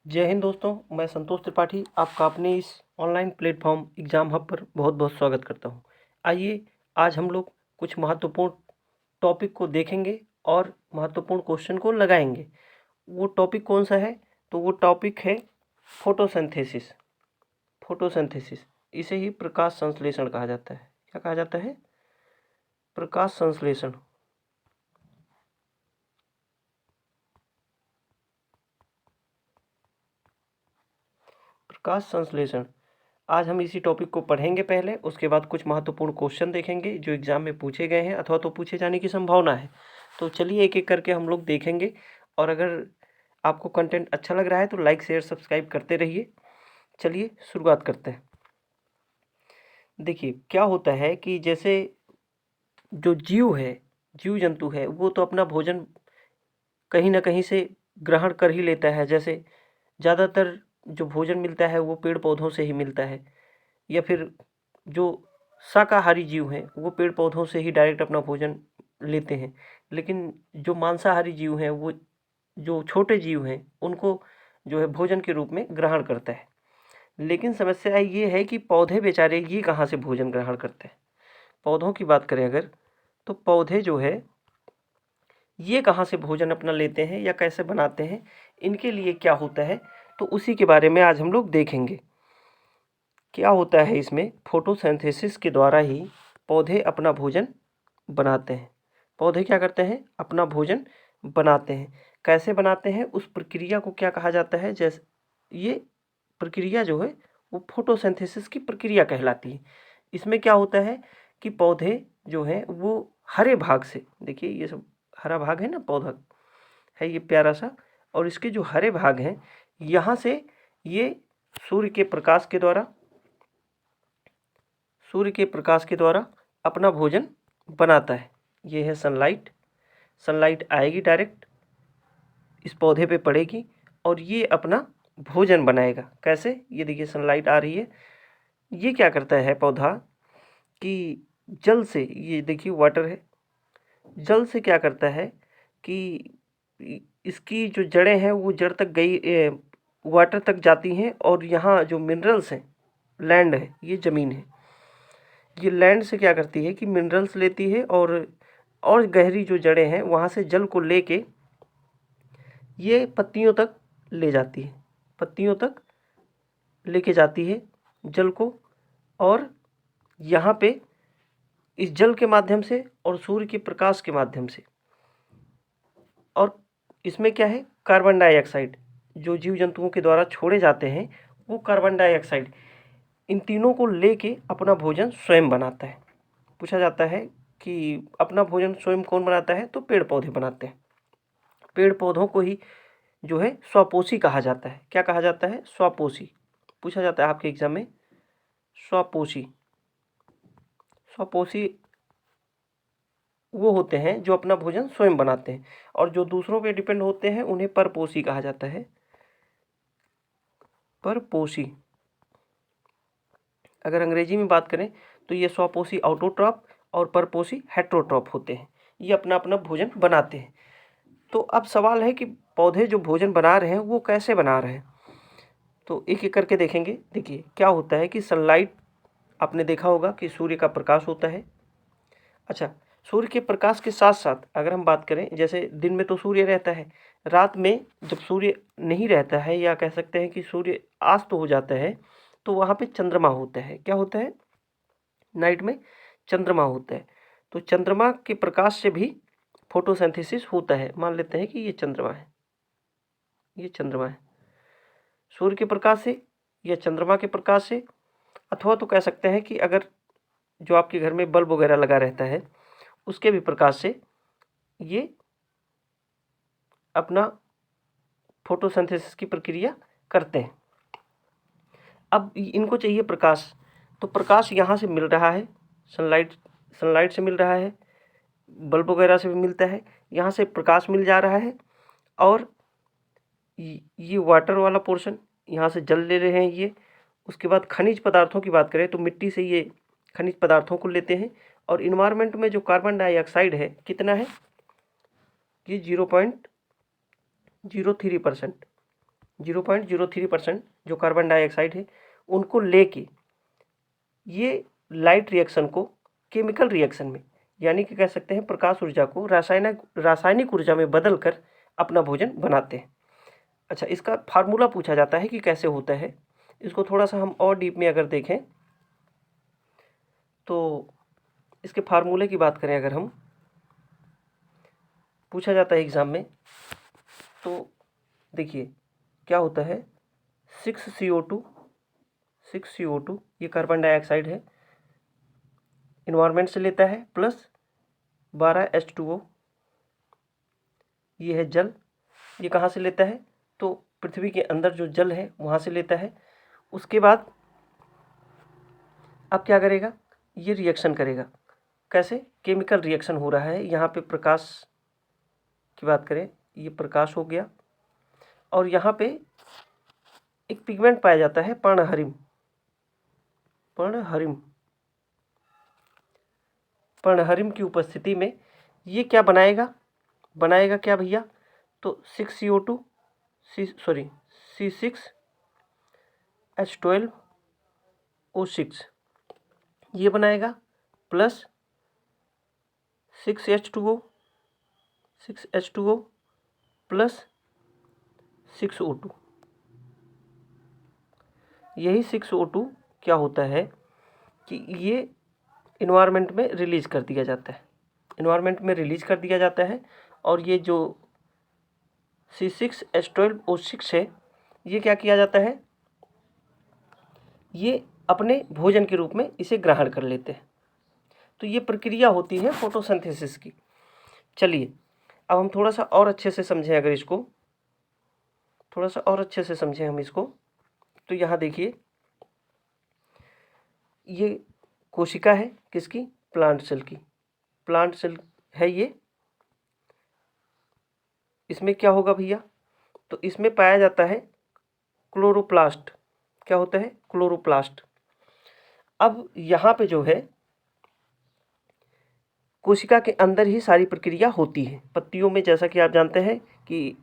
जय हिंद दोस्तों, मैं संतोष त्रिपाठी आपका अपने इस ऑनलाइन प्लेटफॉर्म एग्ज़ाम हब पर बहुत बहुत स्वागत करता हूं। आइए आज हम लोग कुछ महत्वपूर्ण टॉपिक को देखेंगे और महत्वपूर्ण क्वेश्चन को लगाएंगे। वो टॉपिक कौन सा है? तो वो टॉपिक है फोटोसिंथेसिस। फोटोसिंथेसिस इसे ही प्रकाश संश्लेषण कहा जाता है। क्या कहा जाता है? प्रकाश संश्लेषण। प्रकाश संश्लेषण। आज हम इसी टॉपिक को पढ़ेंगे पहले, उसके बाद कुछ महत्वपूर्ण क्वेश्चन देखेंगे जो एग्जाम में पूछे गए हैं अथवा तो पूछे जाने की संभावना है। तो चलिए एक एक करके हम लोग देखेंगे, और अगर आपको कंटेंट अच्छा लग रहा है तो लाइक शेयर सब्सक्राइब करते रहिए। चलिए शुरुआत करते हैं। देखिए क्या होता है कि जैसे जो जीव है, जीव जंतु है, वो तो अपना भोजन कहीं ना कहीं से ग्रहण कर ही लेता है। जैसे ज़्यादातर जो भोजन मिलता है वो पेड़ पौधों से ही मिलता है, या फिर जो शाकाहारी जीव हैं वो पेड़ पौधों से ही डायरेक्ट अपना भोजन लेते हैं। लेकिन जो मांसाहारी जीव हैं, वो जो छोटे जीव हैं, उनको जो है भोजन के रूप में ग्रहण करता है। लेकिन समस्या ये है कि पौधे बेचारे ये कहाँ से भोजन ग्रहण करते हैं। पौधों की बात करें अगर, तो पौधे जो है ये कहाँ से भोजन अपना लेते हैं या कैसे बनाते हैं, इनके लिए क्या होता है, तो उसी के बारे में आज हम लोग देखेंगे। क्या होता है इसमें? फोटोसिंथेसिस के द्वारा ही पौधे अपना भोजन बनाते हैं। पौधे क्या करते हैं? अपना भोजन बनाते हैं। कैसे बनाते हैं, उस प्रक्रिया को क्या कहा जाता है? जैसे ये प्रक्रिया जो है वो फोटोसिंथेसिस की प्रक्रिया कहलाती है। इसमें क्या होता है कि पौधे जो है वो हरे भाग से, देखिए ये सब हरा भाग है ना, पौधा है ये प्यारा सा, और इसके जो हरे भाग हैं यहाँ से ये सूर्य के प्रकाश के द्वारा सूर्य के प्रकाश के द्वारा अपना भोजन बनाता है। ये है सनलाइट। सनलाइट आएगी डायरेक्ट इस पौधे पे पड़ेगी और ये अपना भोजन बनाएगा। कैसे? ये देखिए सनलाइट आ रही है। ये क्या करता है पौधा कि जल से, ये देखिए वाटर है, जल से क्या करता है कि इसकी जो जड़ें हैं वो जड़ तक गई, वाटर तक जाती हैं, और यहाँ जो मिनरल्स हैं, लैंड है, ये ज़मीन है, ये लैंड से क्या करती है कि मिनरल्स लेती है, और गहरी जो जड़ें हैं वहाँ से जल को लेके ये पत्तियों तक ले जाती है, पत्तियों तक लेके जाती है जल को। और यहाँ पे इस जल के माध्यम से और सूर्य के प्रकाश के माध्यम से, और इसमें क्या है, कार्बन डाइऑक्साइड जो जीव जंतुओं के द्वारा छोड़े जाते हैं, वो कार्बन डाइऑक्साइड इन तीनों को लेके अपना भोजन स्वयं बनाता है। पूछा जाता है कि अपना भोजन स्वयं कौन बनाता है, तो पेड़ पौधे बनाते हैं। पेड़ पौधों को ही जो है स्वपोषी कहा जाता है। क्या कहा जाता है? स्वपोषी। पूछा जाता है आपके एग्जाम में, स्वपोषी। स्वपोषी वो होते हैं जो अपना भोजन स्वयं बनाते हैं, और जो दूसरों पे डिपेंड होते हैं उन्हें परपोषी कहा जाता है। परपोषी। अगर अंग्रेजी में बात करें तो ये स्वपोषी ऑटोट्रॉप और परपोषी हेट्रोट्रॉप होते हैं। ये अपना अपना भोजन बनाते हैं। तो अब सवाल है कि पौधे जो भोजन बना रहे हैं वो कैसे बना रहे हैं, तो एक एक करके देखेंगे। देखिए क्या होता है कि सनलाइट, आपने देखा होगा कि सूर्य का प्रकाश होता है। अच्छा, सूर्य के प्रकाश के साथ साथ अगर हम बात करें, जैसे दिन में तो सूर्य रहता है, रात में जब सूर्य नहीं रहता है, या कह सकते हैं कि सूर्य अस्त हो जाता है, तो वहाँ पे चंद्रमा होता है। क्या होता है? नाइट में चंद्रमा होता है। तो चंद्रमा के प्रकाश से भी फोटोसिंथेसिस होता है। मान लेते हैं कि ये चंद्रमा है, ये चंद्रमा है। सूर्य के प्रकाश से या चंद्रमा के प्रकाश से, अथवा तो कह सकते हैं कि अगर जो आपके घर में बल्ब वगैरह लगा रहता है उसके भी प्रकाश से ये अपना फोटोसिंथेसिस की प्रक्रिया करते हैं। अब इनको चाहिए प्रकाश, तो प्रकाश यहाँ से मिल रहा है, सनलाइट, सनलाइट से मिल रहा है, बल्ब वगैरह से भी मिलता है, यहाँ से प्रकाश मिल जा रहा है। और ये वाटर वाला पोर्शन, यहाँ से जल ले रहे हैं ये। उसके बाद खनिज पदार्थों की बात करें तो मिट्टी से ये खनिज पदार्थों को लेते हैं। और इन्वायरमेंट में जो कार्बन डाइऑक्साइड है कितना है, ये 0.03%, 0.03% जो कार्बन डाइऑक्साइड है उनको लेके ये लाइट रिएक्शन को केमिकल रिएक्शन में, यानी कि कह सकते हैं प्रकाश ऊर्जा को रासायनिक ऊर्जा में बदल कर अपना भोजन बनाते हैं। अच्छा, इसका फार्मूला पूछा जाता है कि कैसे होता है। इसको थोड़ा सा हम और डीप में अगर देखें तो इसके फार्मूले की बात करें अगर हम, पूछा जाता है एग्ज़ाम में, तो देखिए क्या होता है, 6CO2 ये कार्बन डाइऑक्साइड है, इन्वायरमेंट से लेता है, प्लस 12H2O ये है जल। ये कहाँ से लेता है, तो पृथ्वी के अंदर जो जल है वहाँ से लेता है। उसके बाद अब क्या करेगा, ये रिएक्शन करेगा। कैसे, केमिकल रिएक्शन हो रहा है। यहाँ पे प्रकाश की बात करें, ये प्रकाश हो गया, और यहाँ पे एक पिगमेंट पाया जाता है पर्णहरिम। पर्णहरिम की उपस्थिति में ये क्या बनाएगा क्या भैया, तो C6H12O6 ये बनाएगा, प्लस 6H2O प्लस 6O2। यही 6O2 क्या होता है कि ये इन्वायरमेंट में रिलीज कर दिया जाता है, और ये जो C6H12O6 है ये क्या किया जाता है, ये अपने भोजन के रूप में इसे ग्रहण कर लेते हैं। तो ये प्रक्रिया होती है फोटोसिंथेसिस की। चलिए अब हम थोड़ा सा और अच्छे से समझें, अगर इसको थोड़ा सा और अच्छे से समझें हम इसको, तो यहाँ देखिए ये कोशिका है किसकी, प्लांट सेल की। प्लांट सेल है ये। इसमें क्या होगा भैया, तो इसमें पाया जाता है क्लोरोप्लास्ट। क्या होता है, क्लोरोप्लास्ट। अब यहाँ पे जो है कोशिका के अंदर ही सारी प्रक्रिया होती है। पत्तियों में जैसा कि आप जानते हैं कि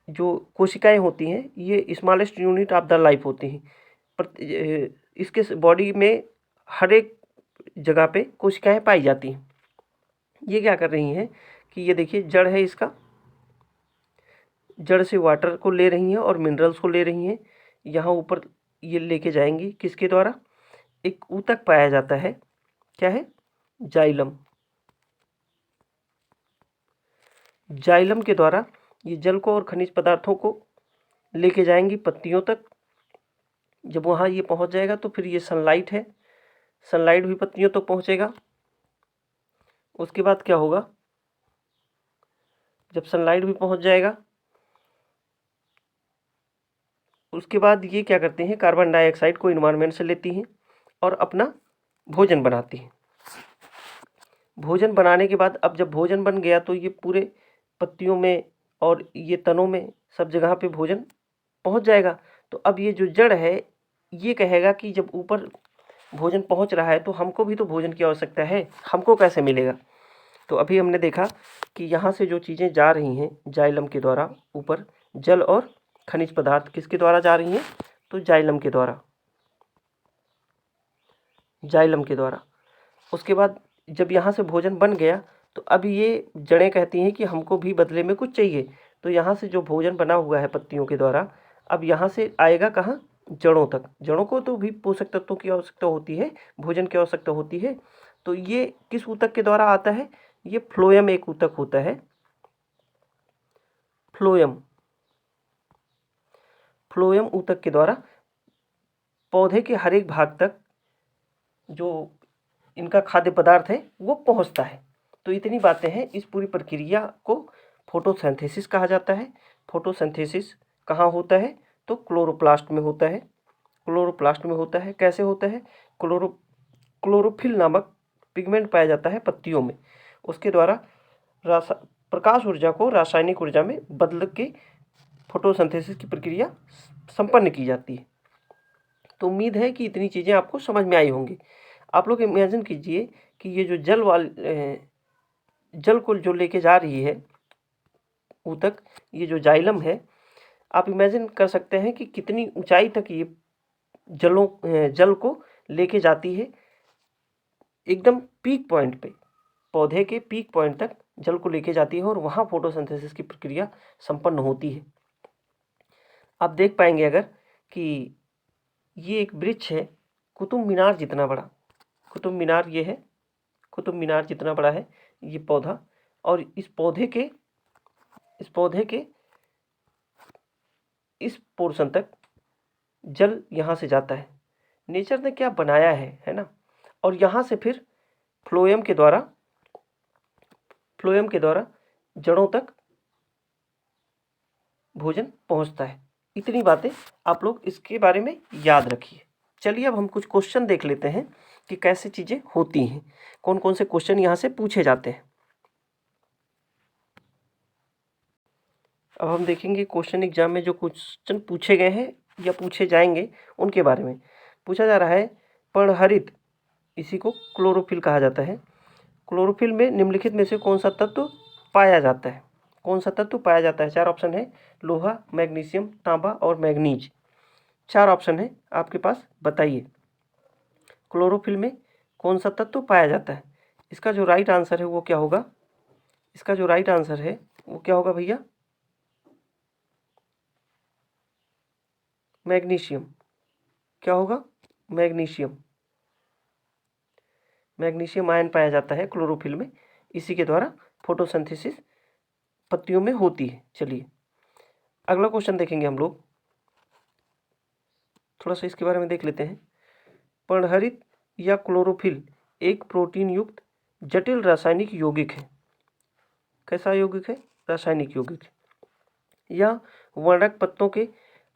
जो कोशिकाएं होती हैं ये smallest unit of the life होती हैं। इसके बॉडी में हर एक जगह पे कोशिकाएं पाई जाती हैं। ये क्या कर रही हैं कि ये देखिए जड़ है, इसका जड़ से वाटर को ले रही हैं और मिनरल्स को ले रही हैं। यहाँ ऊपर ये लेके जाएंगी किसके द्वारा, एक ऊतक पाया जाता है, क्या है, जाइलम। जाइलम के द्वारा ये जल को और खनिज पदार्थों को लेके जाएंगी पत्तियों तक। जब वहाँ ये पहुँच जाएगा तो फिर ये सनलाइट है, सनलाइट भी पत्तियों तक पहुँचेगा। उसके बाद क्या होगा, जब सनलाइट भी पहुँच जाएगा उसके बाद ये क्या करते हैं, कार्बन डाइऑक्साइड को इन्वायरमेंट से लेती हैं और अपना भोजन बनाती हैं। भोजन बनाने के बाद अब जब भोजन बन गया तो ये पूरे पत्तियों में और ये तनों में सब जगह पे भोजन पहुंच जाएगा। तो अब ये जो जड़ है ये कहेगा कि जब ऊपर भोजन पहुंच रहा है तो हमको भी तो भोजन की आवश्यकता है, हमको कैसे मिलेगा। तो अभी हमने देखा कि यहाँ से जो चीज़ें जा रही हैं जाइलम के द्वारा ऊपर, जल और खनिज पदार्थ किसके द्वारा जा रही हैं, तो जाइलम के द्वारा। उसके बाद जब यहाँ से भोजन बन गया तो अब ये जड़ें कहती हैं कि हमको भी बदले में कुछ चाहिए। तो यहाँ से जो भोजन बना हुआ है पत्तियों के द्वारा, अब यहाँ से आएगा कहाँ, जड़ों तक। जड़ों को तो भी पोषक तत्वों की आवश्यकता होती है, भोजन की आवश्यकता होती है। तो ये किस ऊतक के द्वारा आता है, ये फ्लोएम एक ऊतक होता है, फ्लोएम ऊतक के द्वारा पौधे के हर एक भाग तक जो इनका खाद्य पदार्थ है वो पहुंचता है। तो इतनी बातें हैं। इस पूरी प्रक्रिया को फोटोसिंथेसिस कहा जाता है। फोटोसिंथेसिस कहाँ होता है, तो क्लोरोप्लास्ट में होता है। कैसे होता है, क्लोरोफिल नामक पिगमेंट पाया जाता है पत्तियों में। उसके द्वारा प्रकाश ऊर्जा को रासायनिक ऊर्जा में बदल के फोटोसिंथेसिस की प्रक्रिया संपन्न की जाती है। तो उम्मीद है कि इतनी चीज़ें आपको समझ में आई होंगी। आप लोग इमेजिन कीजिए कि ये जो जल को जो लेके जा रही है ऊतक, ये जो जाइलम है, आप इमेजिन कर सकते हैं कि कितनी ऊंचाई तक ये जल को लेके जाती है। एकदम पीक पॉइंट पे, पौधे के पीक पॉइंट तक जल को लेके जाती है और वहाँ फोटोसिंथेसिस की प्रक्रिया संपन्न होती है। आप देख पाएंगे अगर कि ये एक वृक्ष है कुतुब मीनार जितना बड़ा। कुतुब मीनार ये है, कुतुब मीनार जितना बड़ा है ये पौधा। और इस पौधे के इस पोर्शन तक जल यहाँ से जाता है। नेचर ने क्या बनाया है ना। और यहाँ से फिर फ्लोएम के द्वारा जड़ों तक भोजन पहुँचता है। इतनी बातें आप लोग इसके बारे में याद रखिए। चलिए अब हम कुछ क्वेश्चन देख लेते हैं कि कैसे चीज़ें होती हैं, कौन कौन से क्वेश्चन यहाँ से पूछे जाते हैं। अब हम देखेंगे क्वेश्चन एग्जाम में जो क्वेश्चन पूछे गए हैं या पूछे जाएंगे उनके बारे में। पूछा जा रहा है पर्णहरित, इसी को क्लोरोफिल कहा जाता है। क्लोरोफिल में निम्नलिखित में से कौन सा तत्व पाया जाता है? कौन सा तत्व पाया जाता है? 4 ऑप्शन है, लोहा, मैग्नीशियम, तांबा और मैग्नीज। 4 ऑप्शन है आपके पास, बताइए क्लोरोफिल में कौन सा तत्व पाया जाता है? इसका जो राइट आंसर है वो क्या होगा? इसका जो राइट आंसर है वो क्या होगा भैया? मैग्नीशियम। क्या होगा? मैग्नीशियम। मैग्नीशियम आयन पाया जाता है क्लोरोफिल में, इसी के द्वारा फोटोसिंथेसिस पत्तियों में होती है। चलिए अगला क्वेश्चन देखेंगे हम लोग, थोड़ा सा इसके बारे में देख लेते हैं। पर्णहरित या क्लोरोफिल एक प्रोटीन युक्त जटिल रासायनिक यौगिक है। कैसा यौगिक है? रासायनिक यौगिक है। यह वर्णक पत्तों के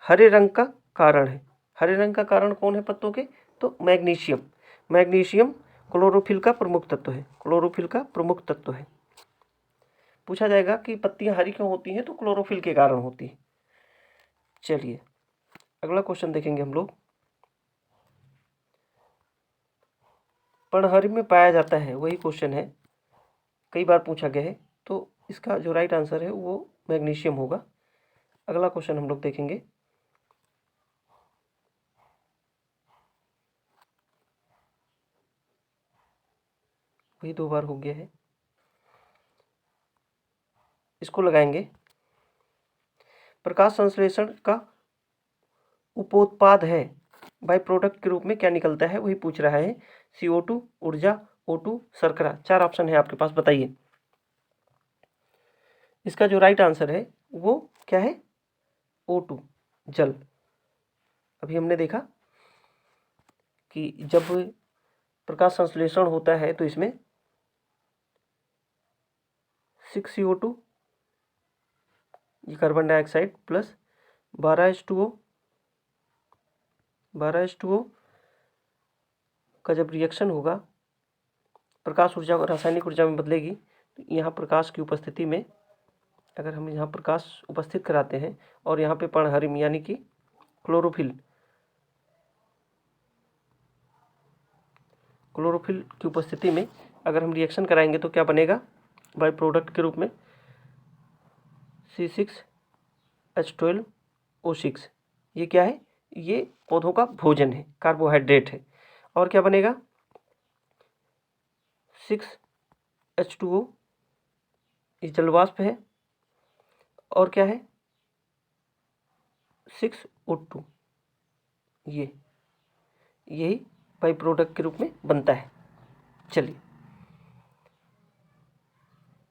हरे रंग का कारण है। हरे रंग का कारण कौन है पत्तों के? तो मैग्नीशियम। मैग्नीशियम क्लोरोफिल का प्रमुख तत्व है। क्लोरोफिल का प्रमुख तत्व है। पूछा जाएगा कि पत्तियां हरी क्यों होती हैं? तो क्लोरोफिल के कारण होती है। चलिए अगला क्वेश्चन देखेंगे हम लोग। पर्णहरित में पाया जाता है, वही क्वेश्चन है, कई बार पूछा गया है, तो इसका जो राइट आंसर है वो मैग्नीशियम होगा। अगला क्वेश्चन हम लोग देखेंगे। वही 2 बार हो गया है, इसको लगाएंगे। प्रकाश संश्लेषण का उपोत्पाद है, बाई प्रोडक्ट के रूप में क्या निकलता है? वही पूछ रहा है। CO2, ऊर्जा, O2, शर्करा। 4 ऑप्शन है आपके पास, बताइए। इसका जो राइट आंसर है वो क्या है? O2, जल। अभी हमने देखा कि जब प्रकाश संश्लेषण होता है तो इसमें 6CO2, ये कार्बन डाइऑक्साइड, प्लस 12H2O का जब रिएक्शन होगा, प्रकाश ऊर्जा को रासायनिक ऊर्जा में बदलेगी। तो यहाँ प्रकाश की उपस्थिति में, अगर हम यहाँ प्रकाश उपस्थित कराते हैं और यहाँ पे पर्णहरित यानी कि क्लोरोफिल की उपस्थिति में अगर हम रिएक्शन कराएंगे तो क्या बनेगा? बाई प्रोडक्ट के रूप में C6H12O6। ये क्या है? ये पौधों का भोजन है, कार्बोहाइड्रेट है। और क्या बनेगा? 6H2O, ये जलवाष्प है। और क्या है? 6O2, यही बाई प्रोडक्ट के रूप में बनता है। चलिए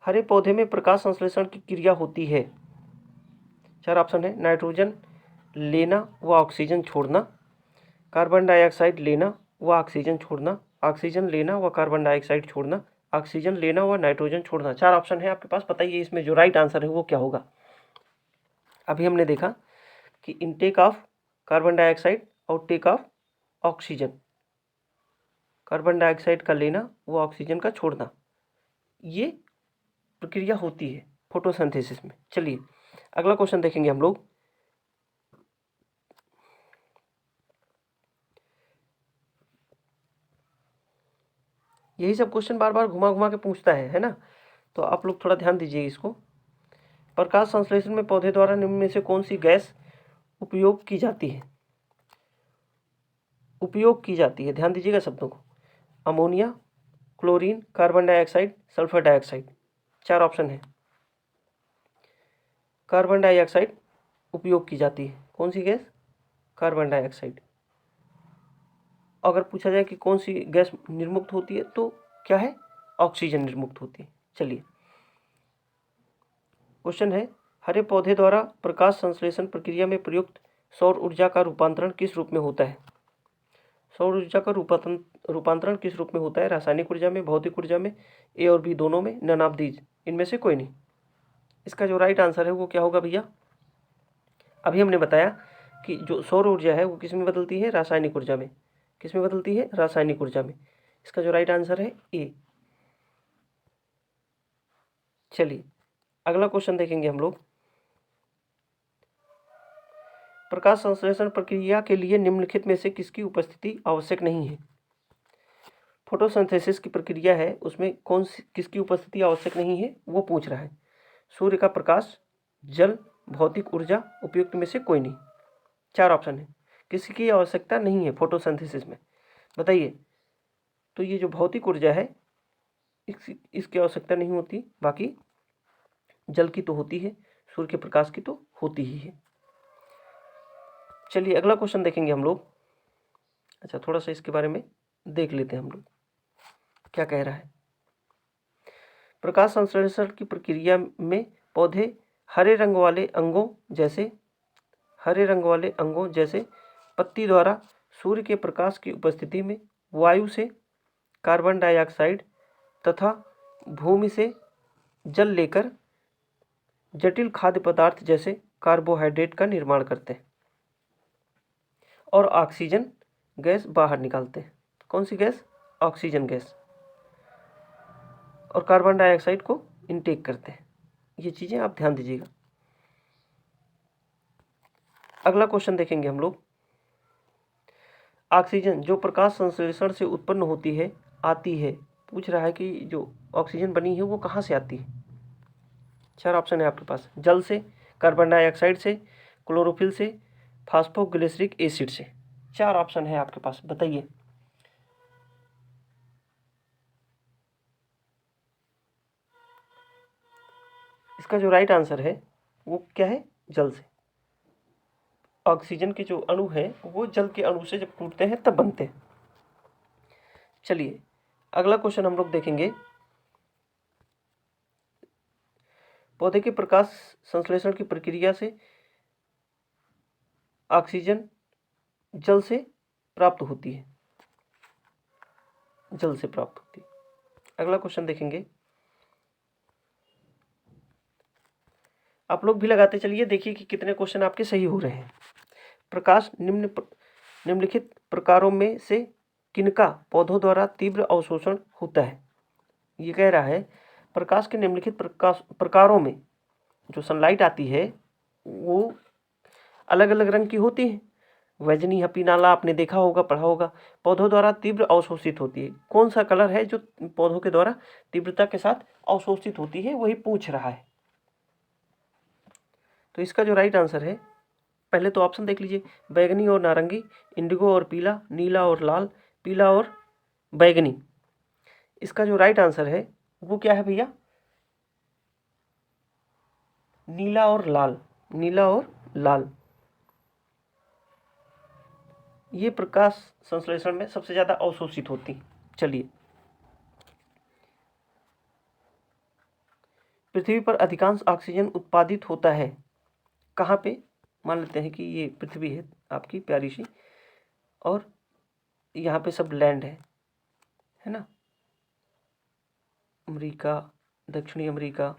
हरे पौधे में प्रकाश संश्लेषण की क्रिया होती है। 4 ऑप्शन है, नाइट्रोजन लेना व ऑक्सीजन छोड़ना, कार्बन डाइऑक्साइड लेना व ऑक्सीजन छोड़ना, ऑक्सीजन लेना व कार्बन डाइऑक्साइड छोड़ना, ऑक्सीजन लेना व नाइट्रोजन छोड़ना। 4 ऑप्शन है आपके पास, बताइए इसमें जो राइट आंसर है वो क्या होगा? अभी हमने देखा कि इनटेक ऑफ कार्बन डाइऑक्साइड और take of oxygen, carbon dioxide का लेना व ऑक्सीजन का छोड़ना, ये प्रक्रिया होती है फोटोसिंथेसिस में। चलिए अगला क्वेश्चन देखेंगे हम लोग। यही सब क्वेश्चन बार बार घुमा घुमा के पूछता है ना, तो आप लोग थोड़ा ध्यान दीजिए इसको। प्रकाश संश्लेषण में पौधे द्वारा निम्न में से कौन सी गैस उपयोग की जाती है? उपयोग की जाती है, ध्यान दीजिएगा शब्दों को। Ammonia, chlorine, carbon dioxide, sulphur dioxide. 4 option है। कार्बन डाइऑक्साइड उपयोग की जाती है। कौन सी गैस? Carbon dioxide. अगर पूछा जाए कि कौन सी गैस निर्मुक्त होती है तो क्या है? ऑक्सीजन निर्मुक्त होती है। चलिए, क्वेश्चन है, हरे पौधे द्वारा प्रकाश संश्लेषण प्रक्रिया में प्रयुक्त सौर ऊर्जा का रूपांतरण किस रूप में होता है? सौर ऊर्जा का रूपांतरण किस रूप में होता है? रासायनिक ऊर्जा में, भौतिक ऊर्जा में, ए और बी दोनों में, नन ऑफ दीज, इनमें से कोई नहीं। इसका जो राइट आंसर है वो क्या होगा भैया? अभी हमने बताया कि जो सौर ऊर्जा है वो किस में बदलती है? रासायनिक ऊर्जा में। किस में बदलती है? रासायनिक ऊर्जा में। इसका जो राइट आंसर है ए। चलिए, अगला क्वेश्चन देखेंगे हम लोग। प्रकाश संश्लेषण प्रक्रिया के लिए निम्नलिखित में से किसकी उपस्थिति आवश्यक नहीं है? फोटोसिंथेसिस की प्रक्रिया है, उसमें किसकी उपस्थिति आवश्यक नहीं है वो पूछ रहा है। सूर्य का प्रकाश, जल, भौतिक ऊर्जा, उपयुक्त में से कोई नहीं। 4 ऑप्शन है। किसकी आवश्यकता नहीं है फोटोसिंथेसिस में? बताइए। तो ये जो भौतिक ऊर्जा है इसकी आवश्यकता नहीं होती, बाकी जल की तो होती है, सूर्य के प्रकाश की तो होती ही है। चलिए, अगला क्वेश्चन देखेंगे हम लोग। अच्छा, थोड़ा सा इसके बारे में देख लेते हैं हम लोग क्या कह रहा है। प्रकाश संश्लेषण की प्रक्रिया में पौधे हरे रंग वाले अंगों जैसे पत्ती द्वारा सूर्य के प्रकाश की उपस्थिति में वायु से कार्बन डाइऑक्साइड तथा भूमि से जल लेकर जटिल खाद्य पदार्थ जैसे कार्बोहाइड्रेट का निर्माण करते हैं और ऑक्सीजन गैस बाहर निकालते हैं। कौन सी गैस? Oxygen gas. और कार्बन डाइऑक्साइड को इनटेक करते हैं। ये चीज़ें आप ध्यान दीजिएगा। अगला क्वेश्चन देखेंगे हम लोग। ऑक्सीजन जो प्रकाश संश्लेषण से उत्पन्न होती है आती है, पूछ रहा है कि जो ऑक्सीजन बनी है वो कहाँ से आती है? 4 ऑप्शन है आपके पास। जल से, कार्बन डाइऑक्साइड से, क्लोरोफिल से, फास्फोग्लिसरिक एसिड से। 4 ऑप्शन है आपके पास, बताइए। इसका जो राइट आंसर है वो क्या है? जल से। ऑक्सीजन के जो अणु हैं वो जल के अणु से जब टूटते हैं तब बनते हैं। चलिए, अगला क्वेश्चन हम लोग देखेंगे। पौधे के प्रकाश संश्लेषण की प्रक्रिया से ऑक्सीजन जल से प्राप्त होती है। जल से प्राप्त होती है। अगला क्वेश्चन देखेंगे। आप लोग भी लगाते चलिए, देखिए कि कितने क्वेश्चन आपके सही हो रहे हैं। प्रकाश निम्नलिखित प्रकारों में से किनका पौधों द्वारा तीव्र अवशोषण होता है? ये कह रहा है प्रकाश के निम्नलिखित प्रकारों में जो सनलाइट आती है वो अलग अलग रंग की होती है। वैजनी हपीनाला आपने देखा होगा, पढ़ा होगा। पौधों द्वारा तीव्र अवशोषित होती है। कौन सा कलर है जो पौधों के द्वारा तीव्रता के साथ अवशोषित होती है, वही पूछ रहा है। तो इसका जो राइट आंसर है, पहले तो ऑप्शन देख लीजिए। बैगनी और नारंगी, इंडिगो और पीला, नीला और लाल, पीला और बैगनी। इसका जो राइट आंसर है वो क्या है भैया? नीला और लाल। नीला और लाल ये प्रकाश संश्लेषण में सबसे ज़्यादा अवशोषित होती। चलिए, पृथ्वी पर अधिकांश ऑक्सीजन उत्पादित होता है कहाँ पे? मान लेते हैं कि ये पृथ्वी है आपकी प्यारी सी, और यहाँ पे सब लैंड है ना। अमेरिका, दक्षिणी America,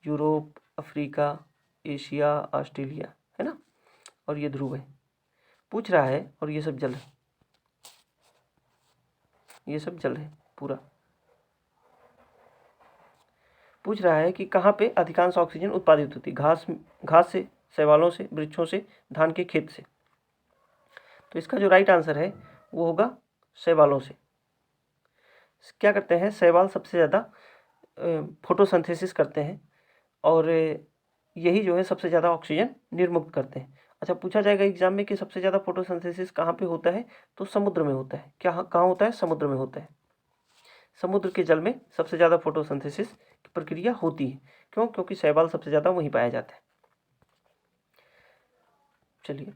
Europe, Africa, Asia, Australia, है ना। और ये ध्रुव है, पूछ रहा है। और ये सब जल है, ये सब जल है पूरा। पूछ रहा है कि कहाँ पे अधिकांश ऑक्सीजन उत्पादित होती है? घास से, शैवालों से, वृक्षों से, धान के खेत से। तो इसका जो राइट आंसर है वो होगा शैवालों से। क्या करते हैं शैवाल? सबसे ज़्यादा फोटोसिंथेसिस करते हैं और यही जो है सबसे ज़्यादा ऑक्सीजन निर्मुक्त करते हैं। अच्छा, पूछा जाएगा एग्जाम में कि सबसे ज़्यादा फोटोसिंथेसिस कहाँ पे होता है, तो समुद्र में होता है। क्या कहाँ होता है? समुद्र में होता है। समुद्र के जल में सबसे ज़्यादा फोटोसिंथेसिस की प्रक्रिया होती है। क्यों? क्योंकि शैवाल सबसे ज़्यादा वहीं पाया जाता है। चलिए,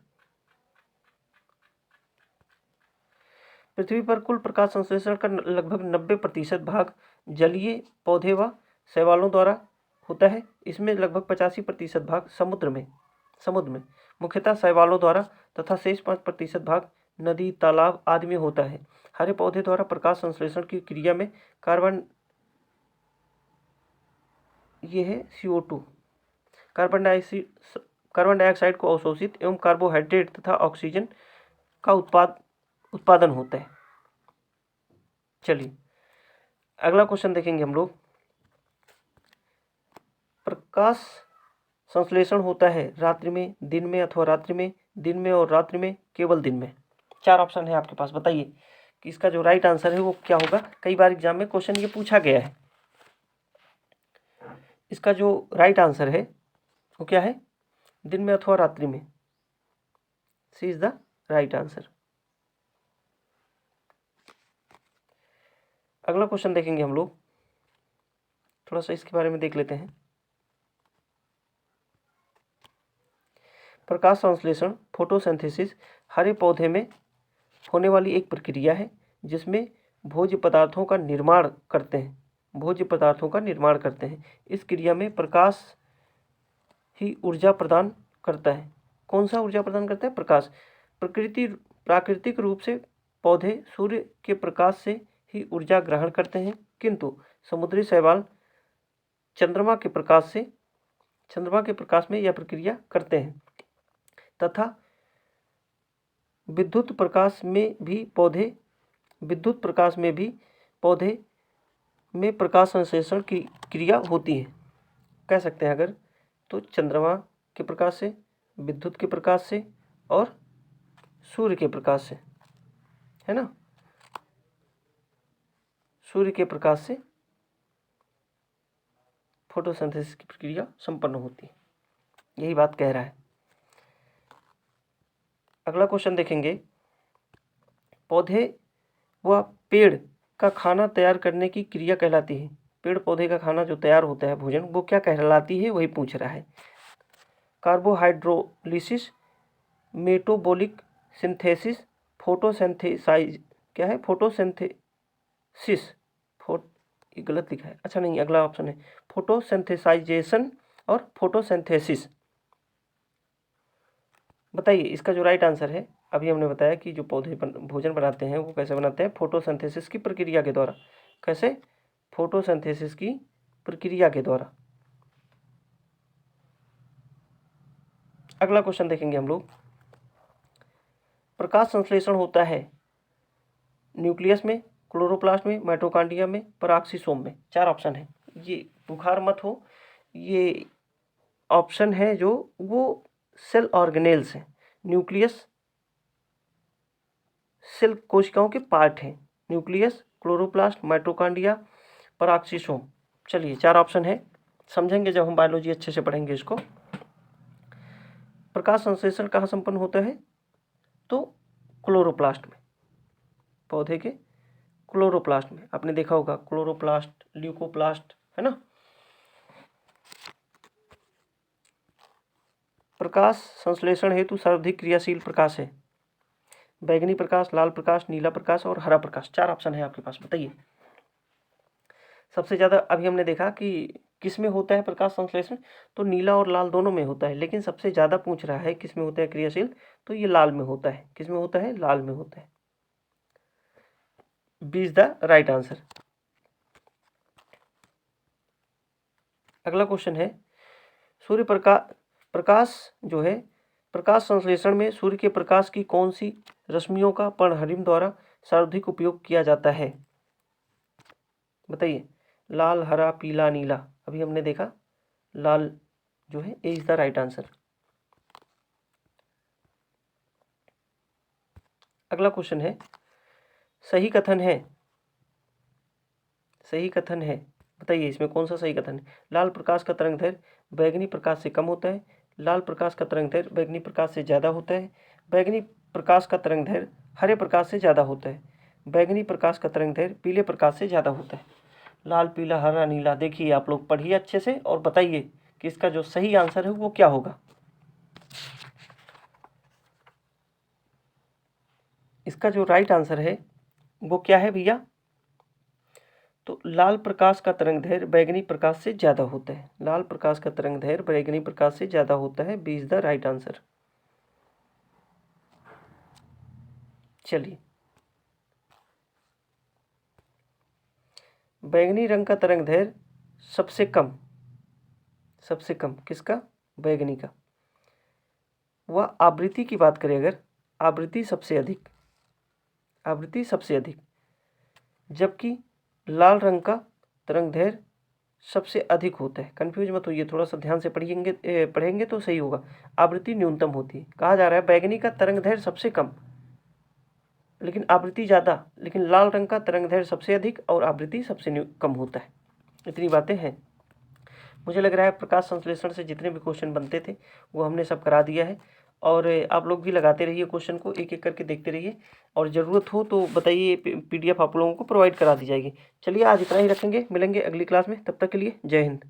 पृथ्वी पर कुल प्रकाश संश्लेषण का लगभग 90% भाग जलीय पौधे व शैवालों द्वारा होता है। इसमें लगभग 85% भाग समुद्र में मुख्यतः शैवालों द्वारा तथा शेष 5% भाग नदी, तालाब आदि में होता है। हरे पौधे द्वारा प्रकाश संश्लेषण की क्रिया में कार्बन, ये है CO2, कार्बन डाइऑक्साइड को अवशोषित एवं कार्बोहाइड्रेट तथा ऑक्सीजन का उत्पादन होता है। चलिए, अगला क्वेश्चन देखेंगे हम लोग। प्रकाश संश्लेषण होता है रात्रि में, दिन में अथवा रात्रि में, दिन में और रात्रि में, केवल दिन में। 4 ऑप्शन है आपके पास, बताइए कि इसका जो राइट आंसर है वो क्या होगा। कई बार एग्जाम में क्वेश्चन ये पूछा गया है। इसका जो राइट आंसर है वो क्या है? दिन में अथवा रात्रि में। सी इज द राइट आंसर। अगला क्वेश्चन देखेंगे हम लोग, थोड़ा सा इसके बारे में देख लेते हैं। प्रकाश संश्लेषण फोटोसिंथेसिस हरे पौधे में होने वाली एक प्रक्रिया है जिसमें भोज्य पदार्थों का निर्माण करते हैं। इस क्रिया में प्रकाश ही ऊर्जा प्रदान करता है। कौन सा ऊर्जा प्रदान करता है? प्रकाश। प्राकृतिक रूप से पौधे सूर्य के प्रकाश से ही ऊर्जा ग्रहण करते हैं, किंतु समुद्री शैवाल चंद्रमा के प्रकाश में यह प्रक्रिया करते हैं तथा विद्युत प्रकाश में भी पौधे में प्रकाश संश्लेषण की क्रिया होती है। कह सकते हैं अगर तो चंद्रमा के प्रकाश से, विद्युत के प्रकाश से और सूर्य के प्रकाश से, है ना, सूर्य के प्रकाश से फोटोसिंथेसिस की प्रक्रिया संपन्न होती है। यही बात कह रहा है। अगला क्वेश्चन देखेंगे। पौधे व पेड़ का खाना तैयार करने की क्रिया कहलाती है। पेड़ पौधे का खाना जो तैयार होता है, भोजन, वो क्या कहलाती है, वही पूछ रहा है। कार्बोहाइड्रोलिसिस, मेटाबॉलिक सिंथेसिस, फोटोसिंथेसाइज, क्या है? फोटोसिंथेसिस, ये गलत लिखा है। अच्छा नहीं, अगला ऑप्शन है फोटोसिंथेसाइजेशन और फोटोसिंथेसिस। बताइए इसका जो राइट आंसर है। अभी हमने बताया कि जो पौधे भोजन बनाते हैं वो कैसे बनाते हैं? फोटोसिंथेसिस की प्रक्रिया के द्वारा। कैसे? फोटोसिंथेसिस की प्रक्रिया के द्वारा। अगला क्वेश्चन देखेंगे हम लोग। प्रकाश संश्लेषण होता है न्यूक्लियस में, क्लोरोप्लास्ट में, माइटोकॉन्ड्रिया में, पराक्सीसोम में। 4 ऑप्शन है। ये बुखार मत हो, ये ऑप्शन है जो वो सेल ऑर्गेनेल्स हैं। न्यूक्लियस सेल कोशिकाओं के पार्ट हैं। Nucleus, chloroplast, mitochondria, peroxisome. चलिए 4 ऑप्शन है, समझेंगे जब हम बायोलॉजी अच्छे से पढ़ेंगे इसको। प्रकाश संश्लेषण कहाँ संपन्न होता है? तो क्लोरोप्लास्ट में, पौधे के क्लोरोप्लास्ट में। आपने देखा होगा क्लोरोप्लास्ट, ल्यूकोप्लास्ट, है ना। प्रकाश संश्लेषण हेतु सर्वाधिक क्रियाशील प्रकाश है बैगनी प्रकाश, लाल प्रकाश, नीला प्रकाश और हरा प्रकाश। 4 ऑप्शन है आपके पास, बताइए। सबसे ज़्यादा अभी हमने देखा कि किस में होता है प्रकाश संश्लेषण, तो नीला और लाल दोनों में होता है, लेकिन सबसे ज़्यादा पूछ रहा है किस में होता है क्रियाशील, तो ये लाल में होता है। किस में होता है? लाल में होता है। B is the right answer. अगला क्वेश्चन है, सूर्य प्रकाश जो है, प्रकाश संश्लेषण में सूर्य के प्रकाश की कौन सी रश्मियों का पर्णहरिम द्वारा सर्वाधिक उपयोग किया जाता है? बताइए। लाल, हरा, पीला, नीला। अभी हमने देखा लाल जो है, ए इज द राइट आंसर। अगला क्वेश्चन है, सही कथन है बताइए इसमें कौन सा सही कथन है। लाल प्रकाश का तरंगदैर्घ्य बैगनी प्रकाश से कम होता है, लाल प्रकाश का तरंगदैर्घ्य बैगनी प्रकाश से ज़्यादा होता है, बैगनी प्रकाश का तरंगदैर्घ्य हरे प्रकाश से ज़्यादा होता है, बैगनी प्रकाश का तरंगदैर्घ्य पीले प्रकाश से ज़्यादा होता है। लाल, पीला, हरा, नीला, देखिए आप लोग पढ़िए अच्छे से और बताइए कि इसका जो सही आंसर है वो क्या होगा। इसका जो राइट आंसर है वो क्या है भैया, तो लाल प्रकाश का तरंगदैर्घ्य बैगनी प्रकाश से ज़्यादा होता है। लाल प्रकाश का तरंगदैर्घ्य बैगनी प्रकाश से ज़्यादा होता है। B is the right answer. चलिए, बैगनी रंग का तरंगदैर्घ्य सबसे कम किसका, बैगनी का। वह आवृत्ति की बात करें अगर, आवृत्ति सबसे अधिक, जबकि लाल रंग का तरंगदैर्घ्य सबसे अधिक होता है। कंफ्यूज मत होइए, थोड़ा सा ध्यान से पढ़ेंगे तो सही होगा। आवृत्ति न्यूनतम होती है। कहा जा रहा है बैगनी का तरंगदैर्घ्य सबसे कम लेकिन आवृत्ति ज़्यादा, लेकिन लाल रंग का तरंगदैर्घ्य सबसे अधिक और आवृत्ति सबसे कम होता है। इतनी बातें हैं। मुझे लग रहा है प्रकाश संश्लेषण से जितने भी क्वेश्चन बनते थे वो हमने सब करा दिया है, और आप लोग भी लगाते रहिए क्वेश्चन को, एक एक करके देखते रहिए, और ज़रूरत हो तो बताइए, PDF आप लोगों को प्रोवाइड करा दी जाएगी। चलिए आज इतना ही रखेंगे, मिलेंगे अगली क्लास में, तब तक के लिए जय हिंद।